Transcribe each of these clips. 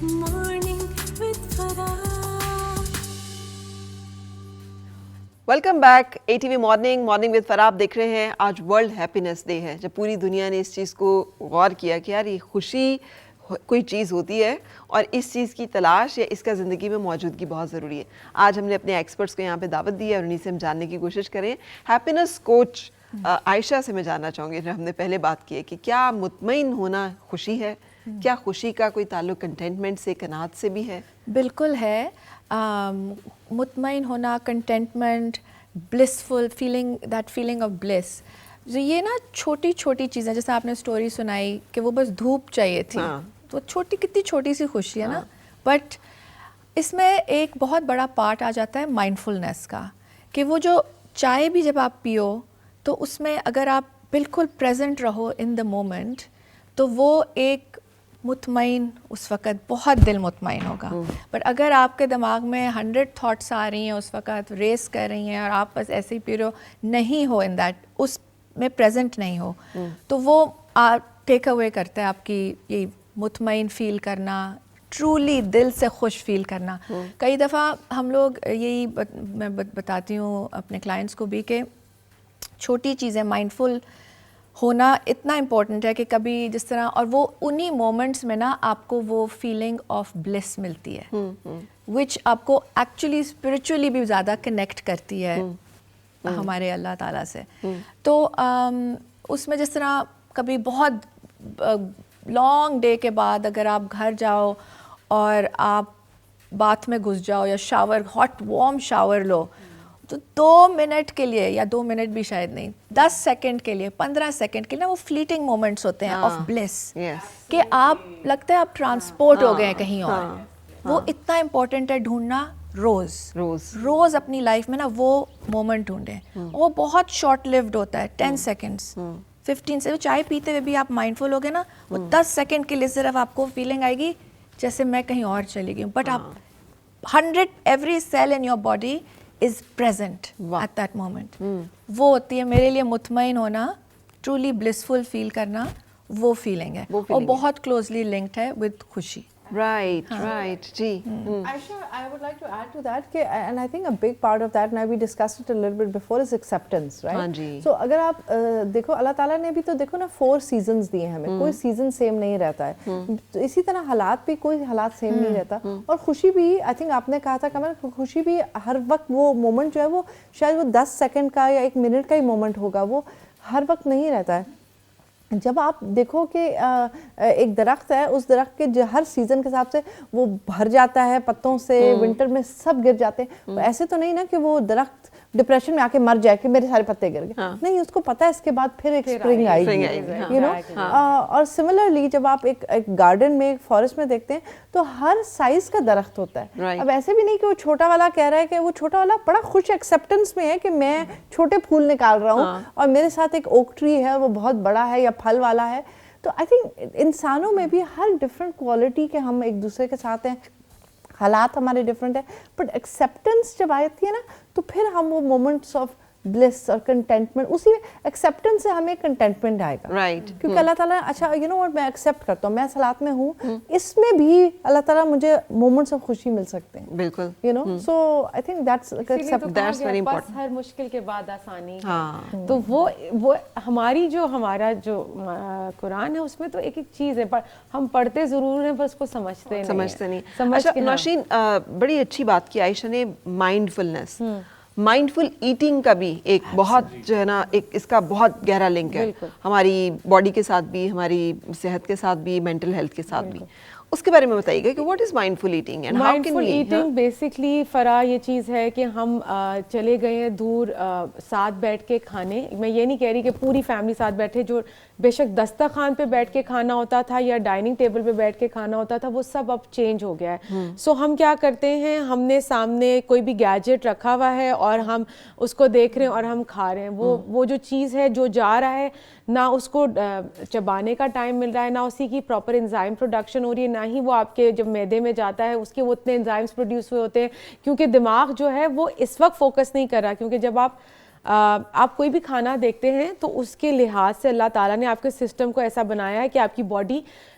Morning with Farah. Welcome back ATV morning with فرا. آپ دیکھ رہے ہیں آج ورلڈ ہیپینس ڈے ہے, جب پوری دنیا نے اس چیز کو غور کیا کہ یار یہ خوشی کوئی چیز ہوتی ہے اور اس چیز کی تلاش یا اس کا زندگی میں موجودگی بہت ضروری ہے. آج ہم نے اپنے ایکسپرٹس کو یہاں پہ دعوت دی ہے اور انہیں سے ہم جاننے کی کوشش کریں. ہیپینس کوچ عائشہ سے میں جاننا چاہوں گی, جو ہم نے پہلے بات کی ہے کہ کیا مطمئن ہونا خوشی ہے, کیا خوشی کا کوئی تعلق کنٹینٹمنٹ سے, قناعت سے بھی ہے؟ بالکل ہے. مطمئن ہونا, contentment, blissful feeling, that feeling of bliss, یہ نا چھوٹی چھوٹی چیزیں, جیسے آپ نے اسٹوری سنائی کہ وہ بس دھوپ چاہیے تھی, تو چھوٹی کتنی چھوٹی سی خوشی ہے نا. بٹ اس میں ایک بہت بڑا پارٹ آ جاتا ہے مائنڈفلنس کا, کہ وہ جو چائے بھی جب آپ پیو تو اس میں اگر آپ بالکل پریزنٹ رہو ان دا مومنٹ, تو وہ ایک مطمئن, اس وقت بہت دل مطمئن ہوگا. بٹ اگر آپ کے دماغ میں 100 تھاٹس آ رہی ہیں اس وقت, ریس کر رہی ہیں, اور آپ بس ایسے ہی پی رہے ہو, نہیں ہو ان دیٹ, اس میں پریزنٹ نہیں ہو, تو وہ ٹیک اوے کرتا ہے آپ کی یہ مطمئن فیل کرنا, ٹرولی دل سے خوش فیل کرنا. کئی دفعہ ہم لوگ یہی میں بتاتی ہوں اپنے کلائنٹس کو بھی کہ چھوٹی چیزیں, مائنڈفل ہونا اتنا امپورٹنٹ ہے کہ کبھی جس طرح, اور وہ انہی مومنٹس میں نا آپ کو وہ فیلنگ آف بلس ملتی ہے, وچ آپ کو ایکچولی اسپرچولی بھی زیادہ کنیکٹ کرتی ہے ہمارے اللہ تعالیٰ سے. تو اس میں جس طرح کبھی بہت لانگ ڈے کے بعد اگر آپ گھر جاؤ اور آپ باتھ میں گھس جاؤ یا شاور, ہاٹ وارم شاور لو, تو 2 منٹ کے لیے, یا 2 منٹ بھی شاید نہیں, 10 سیکنڈ کے لیے, 15 سیکنڈ کے لیے, وہ فلیٹنگ مومنٹس ہوتے ہیں آف بلس, کہ آپ لگتا ہے آپ ٹرانسپورٹ ہو گئے ہیں کہیں اور. وہ اتنا امپورٹنٹ ہے ڈھونڈنا روز اپنی لائف میں نا وہ مومنٹ ڈھونڈیں. وہ بہت شارٹ لیوڈ ہوتا ہے, 10 سیکنڈس 15 سے. چائے پیتے ہوئے بھی آپ مائنڈفل ہو گئے نا, وہ 10 سیکنڈ کے لیے صرف آپ کو فیلنگ آئے گی جیسے میں کہیں اور چلی گئی ہوں, بٹ آپ 100 every cell in your body is present at that moment. وہ ہوتی ہے میرے لیے مطمئن ہونا, truly blissful feel کرنا, وہ فیلنگ ہے, اور بہت closely linked ہے with خوشی. Right. G. Aisha, I would like to add to that, and I think a big part of that, and we discussed it a little bit before, is acceptance, right? ہاں جی. So اگر آپ دیکھو, اللہ تعالیٰ نے بھی تو دیکھو نا 4 seasons دیے ہیں ہمیں, کوئی سیزن سیم نہیں رہتا ہے. تو اسی طرح حالات بھی, کوئی حالات سیم نہیں رہتا. اور خوشی بھی, آئی تھنک آپ نے کہا تھا کمل, خوشی بھی ہر وقت وہ مومنٹ جو ہے وہ شاید وہ 10 سیکنڈ کا یا 1 منٹ کا ہی مومنٹ ہوگا, وہ ہر وقت نہیں رہتا ہے. جب آپ دیکھو کہ ایک درخت ہے, اس درخت کے ہر سیزن کے حساب سے وہ بھر جاتا ہے پتوں سے, ونٹر میں سب گر جاتے ہیں. ایسے تو نہیں نا کہ وہ درخت ڈپریشن میں آ کے مر جائے کہ میرے سارے پتے گر گئے, نہیں, اس کو پتہ ہے اس کے بعد پھر ایک اسپرنگ آئے گی, یو نو. اور سملرلی جب آپ ایک گارڈن میں, ایک فارسٹ میں دیکھتے ہیں تو ہر سائز کا درخت ہوتا ہے. اب ایسے بھی نہیں کہ وہ چھوٹا والا کہہ رہا ہے کہ وہ چھوٹا والا بڑا خوش ایکسیپٹنس میں ہے کہ میں چھوٹے پھول نکال رہا ہوں اور میرے ساتھ ایک اوک ٹری ہے, وہ بہت بڑا ہے یا پھل والا ہے. تو آئی تھنک انسانوں میں بھی ہر ڈفرینٹ کوالٹی کے ہم ایک دوسرے کے ساتھ ہیں, حالات ہمارے ڈفرینٹ ہیں, بٹ ایکسیپٹنس جب آتی ہے نا تو پھر ہم وہ مومنٹس آف بلس اور کنٹینٹمنٹ, اسی میں ایکسیپٹنس سے ہمیں کنٹینٹمنٹ آئے گا. رائٹ. کیونکہ اللہ تعالیٰ, اچھا یو نو واٹ, میں ایکسیپٹ کرتا ہوں, میں صلات میں ہوں, اس میں بھی اللہ تعالیٰ مجھے مومنٹس آف خوشی مل سکتے ہیں. بالکل. You know, so I think that's very important. ہر مشکل کے بعد آسانی. تو وہ ہماری ہمارا جو قرآن ہے اس میں تو ایک ایک چیز ہے, ہم پڑھتے ضرور ہیں پر اس کو سمجھتے نہیں. اچھا نوشین, بڑی اچھی بات کی عائشہ نے, مائنڈفلنس, مائنڈفل ایٹنگ کا بھی ایک بہت جو ہے نا, ایک اس کا بہت گہرا لنک ہے ہماری باڈی کے ساتھ بھی, ہماری صحت کے ساتھ بھی, مینٹل ہیلتھ کے ساتھ بھی. اس کے بارے میں بتائیے گا کہ what is mindful eating and how can we. Mindful eating basically فرا یہ چیز ہے کہ ہم چلے گئے ہیں دور ساتھ بیٹھ کے کھانے. میں یہ نہیں کہہ رہی کہ پوری فیملی ساتھ بیٹھے, جو بے شک دسترخوان پہ بیٹھ کے کھانا ہوتا تھا یا ڈائننگ ٹیبل پہ بیٹھ کے کھانا ہوتا تھا, وہ سب اب چینج ہو گیا ہے. سو ہم کیا کرتے ہیں, ہم نے سامنے کوئی بھی گیجٹ رکھا ہوا ہے اور ہم اس کو دیکھ رہے ہیں اور ہم کھا رہے ہیں. وہ جو چیز ہے جو جا رہا ہے, نہ اس کو چبانے کا ٹائم مل رہا ہے, نہ اسی کی پراپر انزائم پروڈکشن ہو رہی ہے, نہ ہی وہ آپ کے جب معدے میں جاتا ہے اس کے وہ اتنے انزائمس پروڈیوس ہوئے ہوتے ہیں, کیونکہ دماغ جو ہے وہ اس وقت فوکس نہیں کر رہا. کیونکہ جب آپ کوئی بھی کھانا دیکھتے ہیں تو اس کے لحاظ سے اللہ تعالیٰ نے آپ کے سسٹم کو ایسا بنایا ہے کہ آپ کی body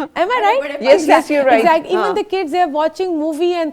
am I right? Yes, you're right. Exactly. Even the kids, they are watching movie and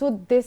So this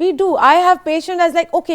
We do. I have patient as like okay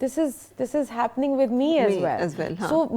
this is happening with me as well. So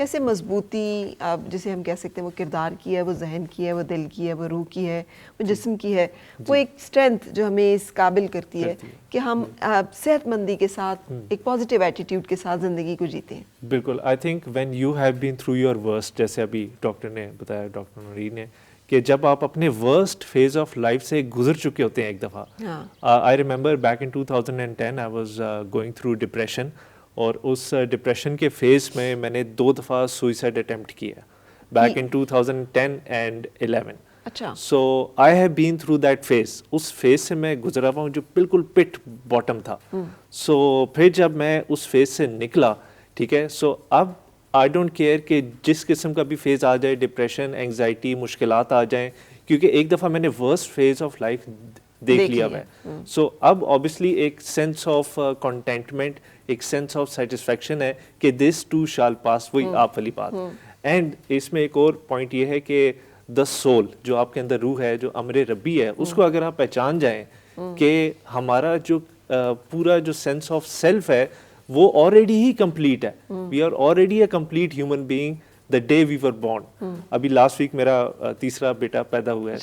کیسے مضبوطی جسے ہم کہہ سکتے ہیں وہ کردار کی ہے, وہ ذہن کی ہے, وہ دل کی ہے, وہ روح کی ہے, وہ جسم کی ہے, وہ ایک اسٹرینتھ جو ہمیں اس قابل کرتی ہے کہ ہم صحت مندی کے ساتھ ایک پازیٹیو ایٹیٹیوڈ کے ساتھ زندگی کو جیتے ہیں. بالکل. I think when you have been through your worst, جیسے ابھی ڈاکٹر نے بتایا, ڈاکٹر نورین نے, کہ جب آپ اپنے ورسٹ فیز آف لائف سے گزر چکے ہوتے ہیں ایک دفعہ. I remember back in 2010 I was going through depression, اور اس ڈپریشن کے فیز میں میں نے 2 دفعہ سوئسائڈ اٹیمپٹ کیا بیک ان 2010 اینڈ 11. اچھا. So I have been through that phase. اس فیز سے میں گزرا ہوا ہوں جو بالکل پٹ باٹم تھا. سو پھر جب میں اس فیز سے نکلا, ٹھیک ہے, سو اب آئی ڈونٹ کیئر کہ جس قسم کا بھی فیز آ جائے, ڈپریشن, اینگزائٹی, مشکلات آ جائیں, کیونکہ ایک دفعہ میں نے ورسٹ فیز آف لائف دیکھ لیا ہے. سو اب آبویسلی ایک سینس آف کنٹینٹمنٹ, ایک سینس آف سیٹسفیکشن ہے کہ دس ٹو شال پاس, وہی آپ والی بات. اینڈ اس میں ایک اور پوائنٹ یہ ہے کہ دا سول, جو آپ کے اندر روح ہے, جو امر ربی ہے, اس کو اگر آپ پہچان جائیں کہ ہمارا جو پورا جو سینس آف سیلف ہے وہ آلریڈی ہی کمپلیٹ ہے. We are already a complete human being the day we were born. ابھی لاسٹ ویک میرا تیسرا بیٹا پیدا ہوا ہے.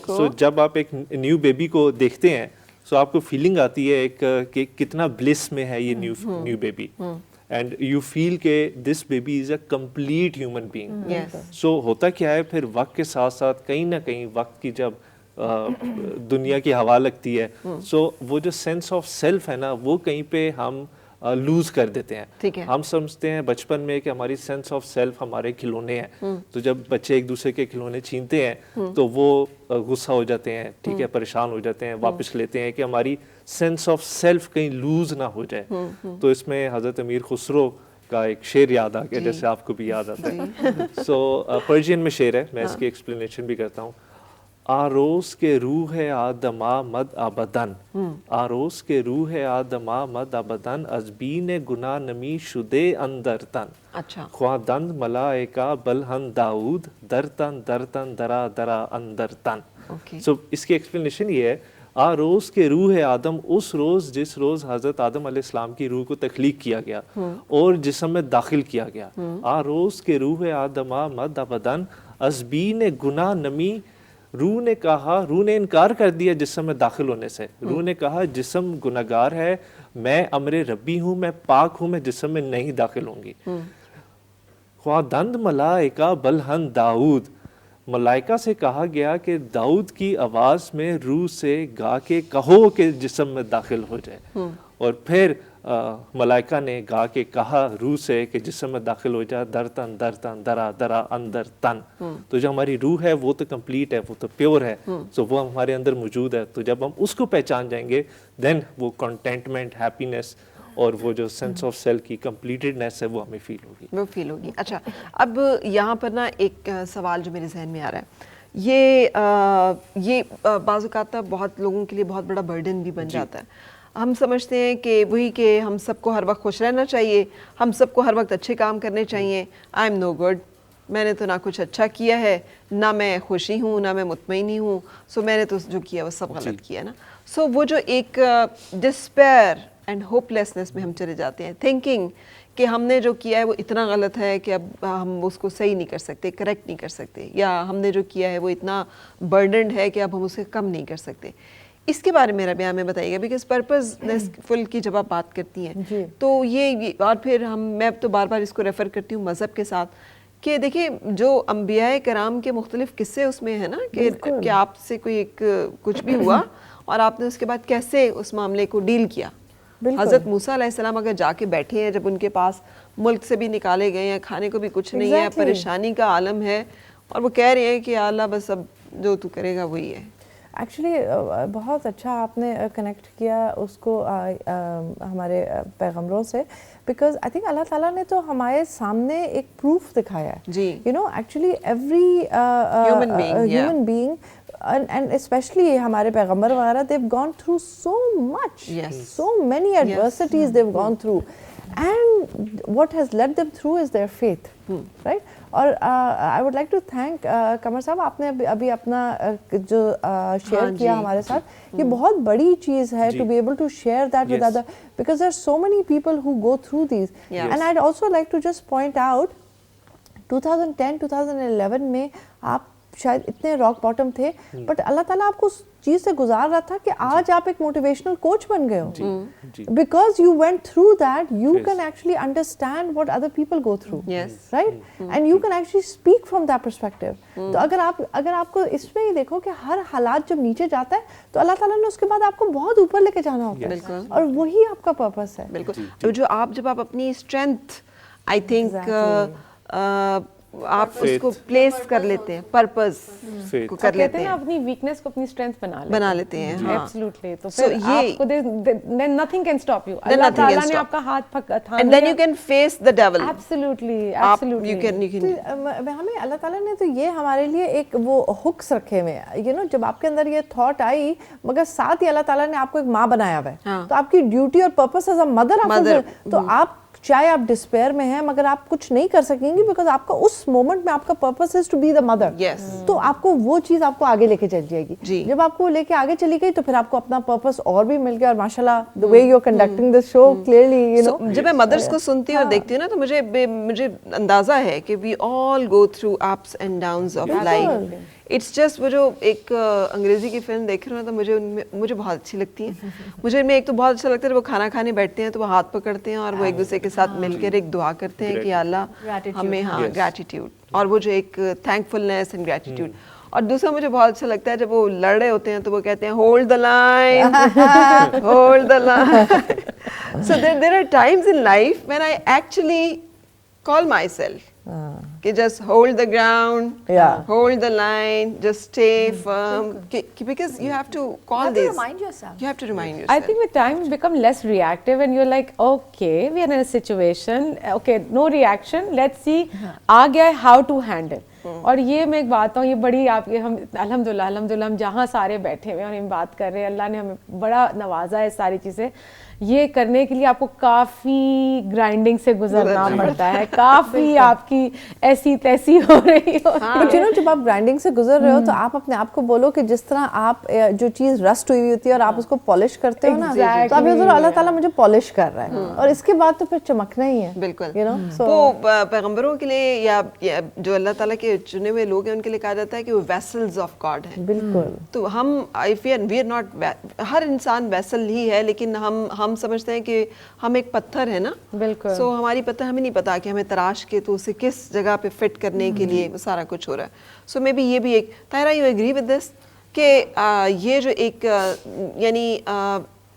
سو جب آپ ایک نیو بیبی کو دیکھتے ہیں سو آپ کو فیلنگ آتی ہے ایک کہ کتنا بلس میں ہے یہ new baby, and you feel کہ this baby is a complete human being. So ہوتا کیا ہے پھر وقت کے ساتھ ساتھ کہیں نہ کہیں وقت کی جب دنیا کی ہوا لگتی ہے, سو وہ جو سینس آف سیلف ہے نا وہ کہیں پہ ہم لوز کر دیتے ہیں. ہم سمجھتے ہیں بچپن میں کہ ہماری سینس آف سیلف ہمارے کھلونے ہیں, تو جب بچے ایک دوسرے کے کھلونے چھینتے ہیں تو وہ غصہ ہو جاتے ہیں, ٹھیک ہے, پریشان ہو جاتے ہیں, واپس لیتے ہیں کہ ہماری سینس آف سیلف کہیں لوز نہ ہو جائے. تو اس میں حضرت امیر خسرو کا ایک شعر یاد آ گیا, جیسے آپ کو بھی یاد آتا ہے. سو پرشین میں شعر ہے, میں اس کی ایکسپلینیشن بھی کرتا ہوں. آروز کے روح آدما مد ابدن, آروز کے روح آدما مد ابدن, از بین گناہ نمی شدے اندر تن. اچھا. خواہ دند ملائکہ بلہن داؤد, در تن درا درا اندر تن. سو اس کی ایکسپلینیشن یہ ہے, آروز کے روح آدم, اس روز جس روز حضرت آدم علیہ السلام کی روح کو تخلیق کیا گیا اور جسم میں داخل کیا گیا. آروز کے روح آدما مد ابدن, از بین گناہ نمی, روح نے کہا, روح نے انکار کر دیا جسم میں داخل ہونے سے. روح نے کہا جسم گناہگار ہے, میں امر ربی ہوں, میں پاک ہوں, میں جسم میں نہیں داخل ہوں گی. خواہ دند ملائکہ بلہن داؤد, ملائکہ سے کہا گیا کہ داؤد کی آواز میں روح سے گا کے کہو کہ جسم میں داخل ہو جائے. اور پھر ملائکہ نے گا کے کہا روح سے کہ جسم میں داخل ہو جائے, در تن درا درا اندر تن. تو جو ہماری روح ہے وہ تو کمپلیٹ ہے, وہ تو پیور ہے, سو وہ ہمارے اندر موجود ہے. تو جب ہم اس کو پہچان جائیں گے دین وہ کنٹینٹمنٹ, ہیپینس اور وہ جو سینس آف سیلف کی کمپلیٹڈنیس ہے وہ ہمیں فیل ہوگی. اچھا, اب یہاں پر نا ایک سوال جو میرے ذہن میں آ رہا ہے, یہ بعض اوقات بہت لوگوں کے لیے بہت بڑا برڈن بھی بن جاتا ہے. ہم سمجھتے ہیں کہ وہی کہ ہم سب کو ہر وقت خوش رہنا چاہیے, ہم سب کو ہر وقت اچھے کام کرنے چاہیے. آئی ایم نو گڈ, میں نے تو نہ کچھ اچھا کیا ہے, نہ میں خوشی ہوں, نہ میں مطمئن ہوں, سو میں نے تو جو کیا وہ سب غلط کیا نا. سو وہ جو ایک ڈسپیئر اینڈ ہوپ لیسنس میں ہم چلے جاتے ہیں, تھنکنگ کہ ہم نے جو کیا ہے وہ اتنا غلط ہے کہ اب ہم اس کو صحیح نہیں کر سکتے, کریکٹ نہیں کر سکتے, یا ہم نے جو کیا ہے وہ اتنا برڈنڈ ہے کہ اب ہم اسے کم نہیں کر سکتے. اس کے بارے میں میرا بیان میں بتائیے گا, بیکاز پرپزنس فل کی جب آپ بات کرتی ہیں تو یہ, اور پھر میں تو بار بار اس کو ریفر کرتی ہوں مذہب کے ساتھ, کہ دیکھیں جو انبیاء کرام کے مختلف قصے اس میں ہیں نا, کہ آپ سے کوئی ایک کچھ بھی ہوا اور آپ نے اس کے بعد کیسے اس معاملے کو ڈیل کیا. حضرت موسیٰ علیہ السلام اگر جا کے بیٹھے ہیں, جب ان کے پاس ملک سے بھی نکالے گئے ہیں, کھانے کو بھی کچھ نہیں ہے, پریشانی کا عالم ہے, اور وہ کہہ رہے ہیں کہ اللہ بس اب جو تو کرے گا وہی ہے. ایکچولی بہت اچھا آپ نے کنیکٹ کیا اس کو ہمارے پیغمبروں سے, بیکاز آئی تھنک اللہ تعالیٰ نے تو ہمارے سامنے ایک پروف دکھایا ہے. جی, you know actually every human being and especially ہمارے پیغمبر وغیرہ, they've gone through so much, so many adversities they've gone through, and what has led them through is their faith, right? اور I would like to thank Qamar صاحب, آپ نے ابھی اپنا جو شیئر کیا ہمارے ساتھ, یہ بہت بڑی چیز ہے to be able to share that with other, because there are so many people who go through these. And I also like to just point out 2010-2011 میں آپ شاید اتنے راک باٹم تھے, بٹ اللہ تعالیٰ آپ کو اس چیز سے گزار رہا تھا کہ آج آپ ایک موٹیویشنل کوچ بن گئے ہو, because you went through that, you can actually understand what other people go through, right, and you can actually speak from that perspective. تو اگر آپ کو اس میں ہی دیکھو کہ ہر حالات جب نیچے جاتا ہے تو اللہ تعالیٰ نے اس کے بعد آپ کو بہت اوپر لے کے جانا ہوتا ہے, اور وہی آپ کا پرپس ہے. بالکل, جب آپ اپنی اسٹرینتھ آئی تھنک آپ اس کو پلیس کر لیتے ہیں, پرپز کو کر لیتے ہیں, اپنی ویکنس کو اپنی اسٹرینتھ بنا لیتے ہیں. ایبسلیوٹلی. تو پھر آپ کو nothing can stop you. اللہ تعالیٰ نے آپ کا ہاتھ تھام and then you can face the devil. Absolutely. ہمیں اللہ تعالیٰ نے تو یہ ہمارے لیے ایک وہ ہکس رکھے ہوئے ہیں, یو نو, جب آپ کے اندر یہ تھاٹ آئی, مگر ساتھ ہی اللہ تعالیٰ نے آپ کو ایک ماں بنایا ہوا ہے, تو آپ کی ڈیوٹی اور پرپس ایز اے مدر, تو آپ چاہے آپ ڈسپیئر میں ہیں مگر آپ کچھ نہیں کر سکیں گے, بیکاز آپ کا اس مومنٹ میں آپ کا purpose is to be the mother. تو آپ کو وہ چیز آپ کو آگے لے کے چل جائے گی. جب آپ کو لے کے آگے چلی گئی تو پھر آپ کو اپنا پرپس اور بھی مل گیا, اور ماشاء اللہ the way you are conducting this show clearly, you know. جب میں مدرس کو سنتی ہوں اور دیکھتی ہوں نا, تو مجھے اندازہ ہے کہ we all go through ups and downs of life. It's just, وہ جو ایک انگریزی کی فلم دیکھ رہا ہوں تو مجھے بہت اچھی لگتی ہے. مجھے ان میں ایک تو بہت اچھا لگتا ہے, وہ کھانا کھانے بیٹھتے ہیں تو وہ ہاتھ پکڑتے ہیں اور وہ ایک دوسرے کے ساتھ مل کر ایک دعا کرتے ہیں کہ اللہ ہمیں, ہاں, گریٹیٹیوڈ, اور وہ جو ایک تھینکفلنس اینڈ گریٹیٹیوڈ. اور دوسرا مجھے بہت اچھا لگتا ہے جب وہ لڑ رہے ہوتے ہیں تو وہ کہتے ہیں hold the line, hold the line. So there are times in life when I actually call myself کہ just hold the ground, hold the line, just stay firm, because you have to call this. You have to remind yourself. I think with time you become less reactive and you're like, okay, we are in a situation, okay, no reaction, let's see آگے how to handle. اور یہ میں ایک بات ہوں, یہ بڑی آپ کے, ہم الحمدللہ ہم جہاں سارے بیٹھے ہوئے اور ہم بات کر رہے ہیں, اللہ نے ہمیں بڑا نوازا ہے ساری چیزیں. یہ کرنے کے لیے آپ کو کافی گرائنڈنگ سے گزرنا پڑتا ہے, کافی آپ کی ایسی تیسی ہو رہی ہو. جب آپ گرائنڈنگ سے گزر رہے ہو تو آپ اپنے آپ کو بولو کہ جس طرح آپ جو چیز رسٹ ہوئی ہوتی ہے اور آپ اس کو پالش کرتے ہو نا, تو آپ یہ اللہ تعالیٰ مجھے پالش کر رہا ہے, اور اس کے بعد تو پھر چمکنا ہی ہے. بالکل. وہ پیغمبروں کے لیے یا جو اللہ تعالیٰ کے چنے ہوئے لوگ ہیں ان کے لیے کہا جاتا ہے کہ وہ ویسلز آف گاڈ ہیں. بالکل. تو ہم وی آر ناٹ, ہر انسان ویسل ہی ہے, لیکن ہم سمجھتے ہیں کہ ہم ایک پتھر ہے نا. بالکل. سو ہماری پتھر, ہمیں نہیں پتا کہ ہمیں تراش کے تو اسے کس جگہ پہ فٹ کرنے کے لیے سارا کچھ ہو رہا ہے. سو مے بی یہ بھی ایک, Tahira you agree with this کہ یہ جو ایک یعنی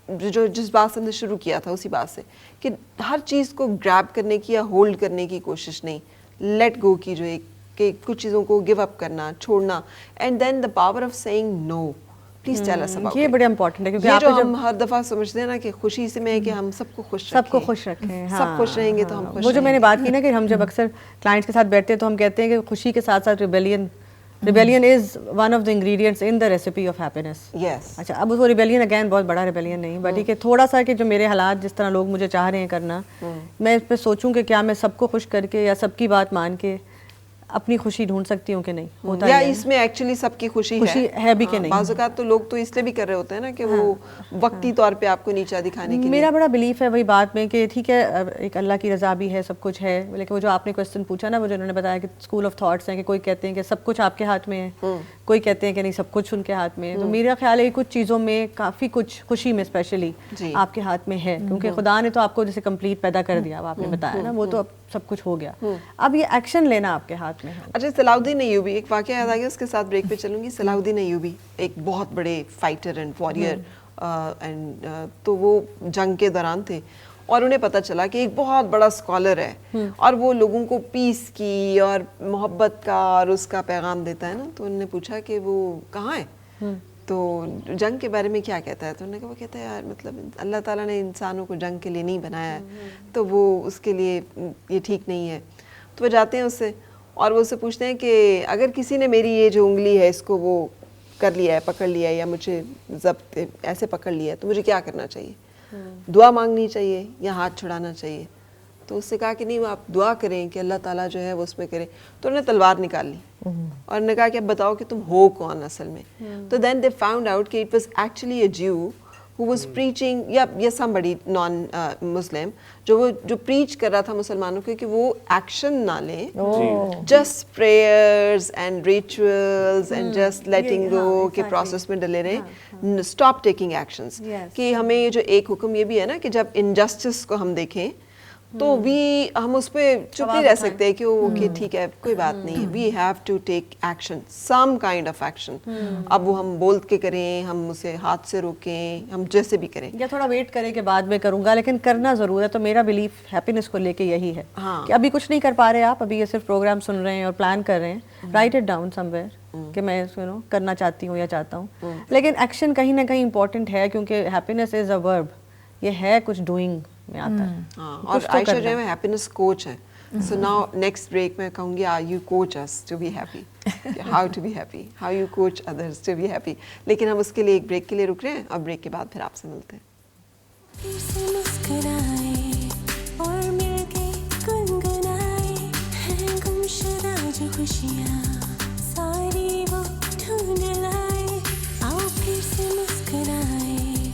جو جس بات سے ہم نے شروع کیا تھا اسی بات سے کہ ہر چیز کو گریب کرنے کی یا ہولڈ کرنے کی کوشش نہیں, لیٹ گو کی جو ایک کہ کچھ چیزوں کو گیو اپ کرنا, چھوڑنا, and then the power of saying no. Please tell us about. یہ بڑا امپورٹنٹ ہے کیونکہ یہ جو ہم ہر دفعہ سمجھتے ہیں نا کہ خوشی سے میں کہ ہم سب کو خوش رکھیں, سب خوش رہیں گے تو ہم خوش. وہ جو میں نے بات کی نا کہ ہم جب اکثر کلائنٹس کے ساتھ بیٹھتے ہیں تو ہم کہتے ہیں کہ خوشی کے ساتھ ساتھ rebellion is one of the ingredients in the recipe of happiness. Yes. اچھا, اب وہ ریبیلین اگین بہت بڑا ریبیلین نہیں, بٹ ٹھیک ہے, تھوڑا سا کہ جو میرے حالات جس طرح لوگ مجھے چاہ رہے ہیں کرنا, میں اس پہ سوچوں کہ کیا میں سب کو خوش کر کے یا سب کی بات مان کے اپنی خوشی ڈھونڈ سکتی ہوں کہ نہیں. ہوتا یا اس میں ایکچولی سب کی خوشی ہے بھی کہ نہیں. بعض اوقات تو لوگ تو اس لیے بھی کر رہے ہوتے ہیں نا کہ وہ وقتی طور پہ آپ کو نیچا دکھانے کے لیے. میرا بڑا بلیف ہے وہی بات میں کہ ٹھیک ہے ایک اللہ کی رضا بھی ہے, سب کچھ ہے, لیکن وہ جو آپ نے کوسچن پوچھا نا, وہ جو انہوں نے بتایا کہ اسکول آف تھاٹس ہیں کہ کوئی کہتے ہیں کہ سب کچھ آپ کے ہاتھ میں ہے, کوئی کہتے ہیں کہ نہیں سب کچھ ان کے ہاتھ میں ہے. تو میرا خیال ہے کچھ چیزوں میں کافی کچھ خوشی میں اسپیشلی آپ کے ہاتھ میں ہے, کیونکہ خدا نے تو آپ کو جیسے کمپلیٹ پیدا کر دیا, اب آپ نے بتایا نا, وہ تو اب سب کچھ ہو گیا, اب یہ ایکشن لینا آپ کے ہاتھ میں ہے. اچھا, صلاح الدین ایوبی, ایک واقعہ یاد آ گیا, اس کے ساتھ بریک پہ چلوں گی. صلاح الدین ایوبی ایک بہت بڑے فائٹر اینڈ وارئر, اینڈ تو وہ جنگ کے دوران تھے اور انہیں پتہ چلا کہ ایک بہت بڑا اسکالر ہے اور وہ لوگوں کو پیس کی اور محبت کا اور اس کا پیغام دیتا ہے نا. تو انہوں نے پوچھا کہ وہ کہاں ہے, تو جنگ کے بارے میں کیا کہتا ہے. تو انہوں نے کہا, وہ کہتا ہے یار مطلب اللہ تعالیٰ نے انسانوں کو جنگ کے لیے نہیں بنایا ہے, تو وہ اس کے لیے یہ ٹھیک نہیں ہے. تو وہ جاتے ہیں اس سے اور وہ اس سے پوچھتے ہیں کہ اگر کسی نے میری یہ جو انگلی ہے اس کو وہ کر لیا ہے, پکڑ لیا ہے, یا مجھے ضبط ایسے پکڑ لیا ہے, تو مجھے کیا کرنا چاہیے؟ دعا مانگنی چاہیے یا ہاتھ چھڑانا چاہیے؟ تو اس سے کہا کہ نہیں آپ دعا کریں کہ اللہ تعالیٰ جو ہے وہ اس میں کرے. تو انہوں نے تلوار نکال لی اور نے کہا کہ اب بتاؤ کہ تم ہو کون اصل میں. تو دین دے فاؤنڈ آؤٹ کہ it was actually a Jew who was preaching یا somebody non Muslim جو preach کر رہا تھا مسلمانوں کو کہ وہ ایکشن نہ لیں, just prayers and rituals and just letting go کے پروسیس میں ڈلے رہیں, stop taking actions. کہ ہمیں یہ جو ایک حکم یہ بھی ہے نا کہ جب انجسٹس کو ہم دیکھیں تو ہم اس پہ چپ نہیں رہ سکتے کہ اوکے ٹھیک ہے کوئی بات نہیں, we have to take action, some kind of action. اب وہ ہم بول کے کریں, ہم اسے ہاتھ سے روکیں, ہم جیسے بھی کریں, یا تھوڑا ویٹ کریں کہ بعد میں کروں گا, لیکن کرنا ضرور ہے. تو میرا بلیف ہیپینس کو لے کے یہی ہے کہ ابھی کچھ نہیں کر پا رہے آپ, ابھی یہ صرف پروگرام سن رہے ہیں اور پلان کر رہے ہیں, right it down some where کہ میں کرنا چاہتی ہوں یا چاہتا ہوں. لیکن ایکشن کہیں نہ کہیں امپورٹنٹ ہے کیونکہ ہیپینس از اے ورب, یہ ہے کچھ ڈوئنگ میں آتا ہے. اور عائشہ جو ہے ہیپینس کوچ ہے. سو ناؤ نیکسٹ بریک میں کہوں گی you coach us to be happy, how to be happy, how you coach others to be happy. لیکن ہم اس کے لیے ایک بریک کے لیے رک رہے ہیں اور بریک کے بعد پھر آپ سے ملتے ہیں. پھر سے مسکرائے اور مل کے گنگنائے ہیں گمشدہ جو خوشیاں ساری وہ ڈھونڈ لائے. آؤ پھر سے مسکرائے